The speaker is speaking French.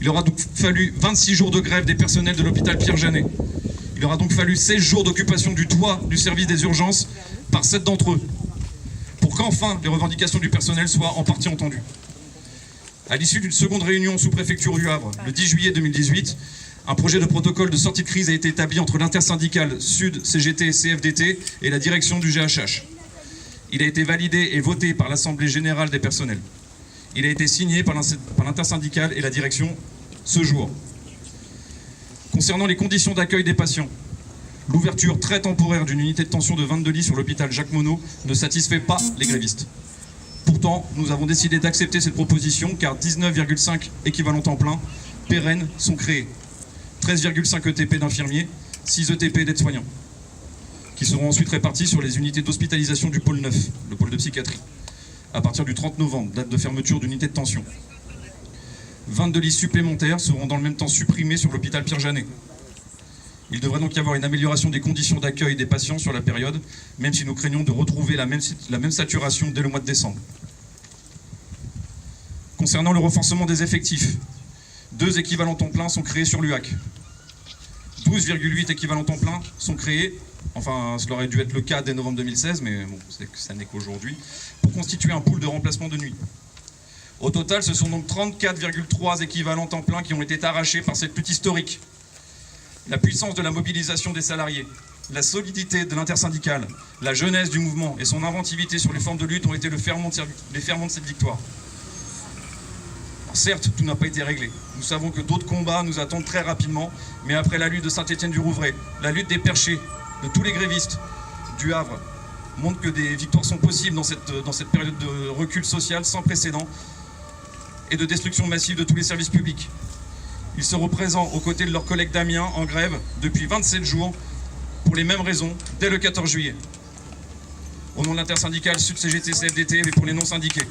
Il aura donc fallu 26 jours de grève des personnels de l'hôpital Pierre-Janet. Il aura donc fallu 16 jours d'occupation du toit du service des urgences par 7 d'entre eux, pour qu'enfin les revendications du personnel soient en partie entendues. À l'issue d'une seconde réunion sous-préfecture du Havre, le 10 juillet 2018, un projet de protocole de sortie de crise a été établi entre l'intersyndicale Sud, CGT et CFDT et la direction du GHH. Il a été validé et voté par l'Assemblée Générale des Personnels. Il a été signé par l'intersyndicale et la direction ce jour. Concernant les conditions d'accueil des patients, l'ouverture très temporaire d'une unité de tension de 22 lits sur l'hôpital Jacques Monod ne satisfait pas les grévistes. Pourtant, nous avons décidé d'accepter cette proposition car 19,5 équivalents temps plein pérennes sont créés. 13,5 ETP d'infirmiers, 6 ETP d'aides-soignants, qui seront ensuite répartis sur les unités d'hospitalisation du pôle 9, le pôle de psychiatrie, à partir du 30 novembre, date de fermeture d'unité de tension. 22 lits supplémentaires seront dans le même temps supprimés sur l'hôpital Pierre-Janet. Il devrait donc y avoir une amélioration des conditions d'accueil des patients sur la période, même si nous craignons de retrouver la même saturation dès le mois de décembre. Concernant le renforcement des effectifs, 2 équivalents temps plein sont créés sur l'UAC. 12,8 équivalents temps plein sont créés, enfin cela aurait dû être le cas dès novembre 2016, mais bon, ça n'est qu'aujourd'hui, pour constituer un pool de remplacement de nuit. Au total, ce sont donc 34,3 équivalents temps plein qui ont été arrachés par cette lutte historique. La puissance de la mobilisation des salariés, la solidité de l'intersyndicale, la jeunesse du mouvement et son inventivité sur les formes de lutte ont été les ferments de cette victoire. Alors certes, tout n'a pas été réglé. Nous savons que d'autres combats nous attendent très rapidement, mais après la lutte de Saint-Étienne-du-Rouvray, la lutte des Perchés, de tous les grévistes du Havre, montre que des victoires sont possibles dans cette période de recul social sans précédent et de destruction massive de tous les services publics. Ils seront présents aux côtés de leurs collègues d'Amiens en grève depuis 27 jours pour les mêmes raisons dès le 14 juillet. Au nom de l'intersyndicale Sud CGT CFDT et pour les non syndiqués.